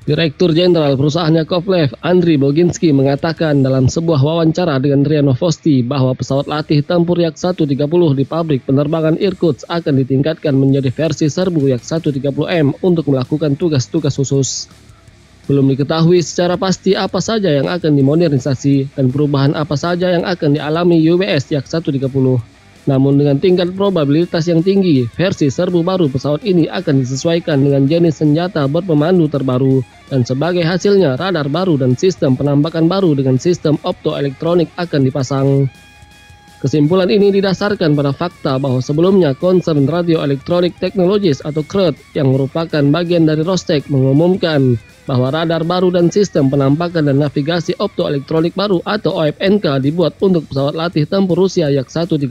Direktur Jenderal perusahaan Yakovlev, Andriy Boginski, mengatakan dalam sebuah wawancara dengan RIA Novosti bahwa pesawat latih tempur Yak-130 di pabrik penerbangan Irkutsk akan ditingkatkan menjadi versi serbu Yak-130M untuk melakukan tugas-tugas khusus. Belum diketahui secara pasti apa saja yang akan dimodernisasi dan perubahan apa saja yang akan dialami UWS Yak-130. Namun dengan tingkat probabilitas yang tinggi, versi serbu baru pesawat ini akan disesuaikan dengan jenis senjata berpemandu terbaru, dan sebagai hasilnya radar baru dan sistem penembakan baru dengan sistem optoelektronik akan dipasang. Kesimpulan ini didasarkan pada fakta bahwa sebelumnya Concern Radio Electronic Technologies atau CRET yang merupakan bagian dari Rostec mengumumkan bahwa radar baru dan sistem penampakan dan navigasi optoelektronik baru atau OFNK dibuat untuk pesawat latih tempur Rusia Yak-130.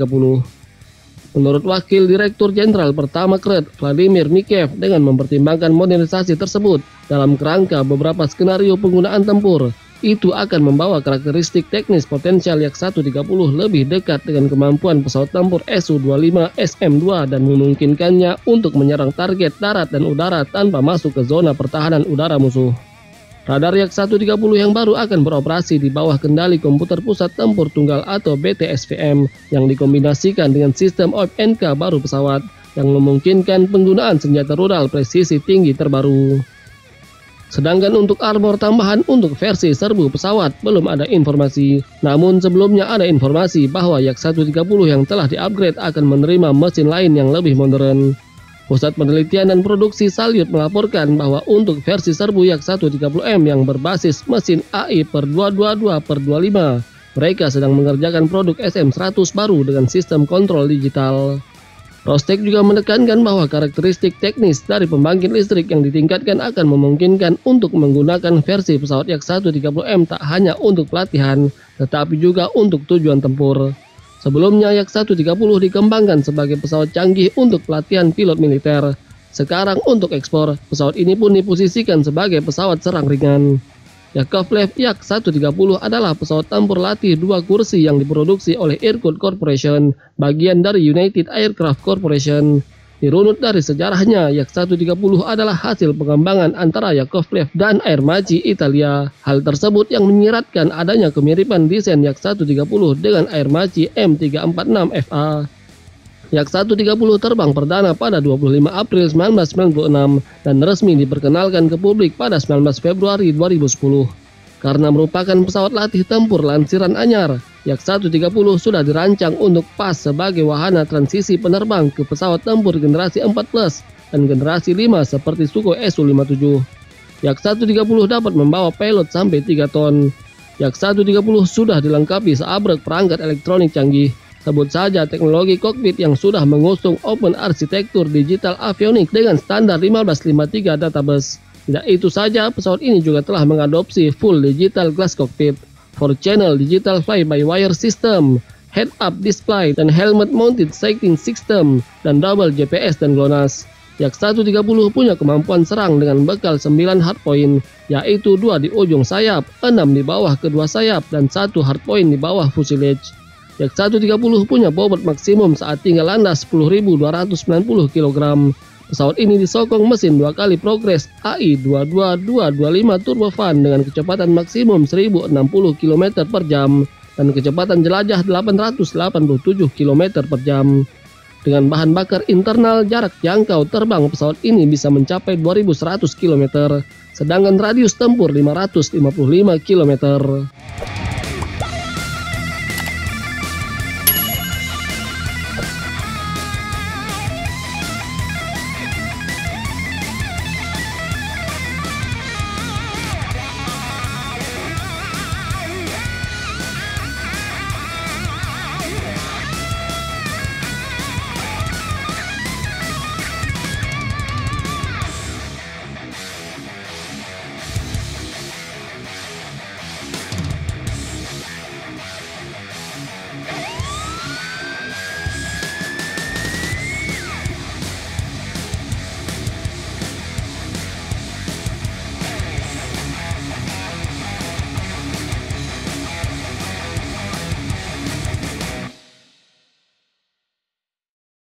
Menurut Wakil Direktur Jenderal pertama CRET, Vladimir Mikhev, dengan mempertimbangkan modernisasi tersebut dalam kerangka beberapa skenario penggunaan tempur, itu akan membawa karakteristik teknis potensial Yak-130 lebih dekat dengan kemampuan pesawat tempur Su-25 SM-2 dan memungkinkannya untuk menyerang target darat dan udara tanpa masuk ke zona pertahanan udara musuh. Radar Yak-130 yang baru akan beroperasi di bawah kendali komputer pusat tempur tunggal atau BTSVM yang dikombinasikan dengan sistem OFNK baru pesawat yang memungkinkan penggunaan senjata rudal presisi tinggi terbaru. Sedangkan untuk armor tambahan untuk versi serbu pesawat belum ada informasi. Namun sebelumnya ada informasi bahwa Yak-130 yang telah di-upgrade akan menerima mesin lain yang lebih modern. Pusat Penelitian dan Produksi Salyut melaporkan bahwa untuk versi serbu Yak-130M yang berbasis mesin AI/222/25, mereka sedang mengerjakan produk SM-100 baru dengan sistem kontrol digital. Rostec juga menekankan bahwa karakteristik teknis dari pembangkit listrik yang ditingkatkan akan memungkinkan untuk menggunakan versi pesawat Yak-130M tak hanya untuk pelatihan, tetapi juga untuk tujuan tempur. Sebelumnya Yak-130 dikembangkan sebagai pesawat canggih untuk pelatihan pilot militer. Sekarang untuk ekspor, pesawat ini pun diposisikan sebagai pesawat serang ringan. Yakovlev Yak-130 adalah pesawat tempur latih 2 kursi yang diproduksi oleh Irkut Corporation, bagian dari United Aircraft Corporation. Dirunut dari sejarahnya, Yak-130 adalah hasil pengembangan antara Yakovlev dan Aermacchi Italia. Hal tersebut yang menyiratkan adanya kemiripan desain Yak-130 dengan Aermacchi M346FA. Yak-130 terbang perdana pada 25 April 1996 dan resmi diperkenalkan ke publik pada 19 Februari 2010. Karena merupakan pesawat latih tempur lansiran anyar, Yak-130 sudah dirancang untuk pas sebagai wahana transisi penerbang ke pesawat tempur generasi 4 plus dan generasi 5 seperti Sukhoi Su-57. Yak-130 dapat membawa payload sampai 3 ton. Yak-130 sudah dilengkapi seabrek perangkat elektronik canggih. Sebut saja teknologi kokpit yang sudah mengusung open arsitektur digital avionik dengan standar 1553 database. Tidak itu saja, pesawat ini juga telah mengadopsi full digital glass cockpit, 4-channel digital fly-by-wire system, head-up display, dan helmet-mounted sighting system, dan double GPS dan GLONASS. Yak-130 punya kemampuan serang dengan bekal 9 hardpoint, yaitu 2 di ujung sayap, 6 di bawah kedua sayap, dan 1 hardpoint di bawah fuselage. Yak-130 punya bobot maksimum saat tinggal landas 10.290 kg. Pesawat ini disokong mesin 2 kali progres AI22225 turbofan dengan kecepatan maksimum 1060 km per jam dan kecepatan jelajah 887 km per jam. Dengan bahan bakar internal, jarak jangkau terbang pesawat ini bisa mencapai 2100 km, sedangkan radius tempur 555 km.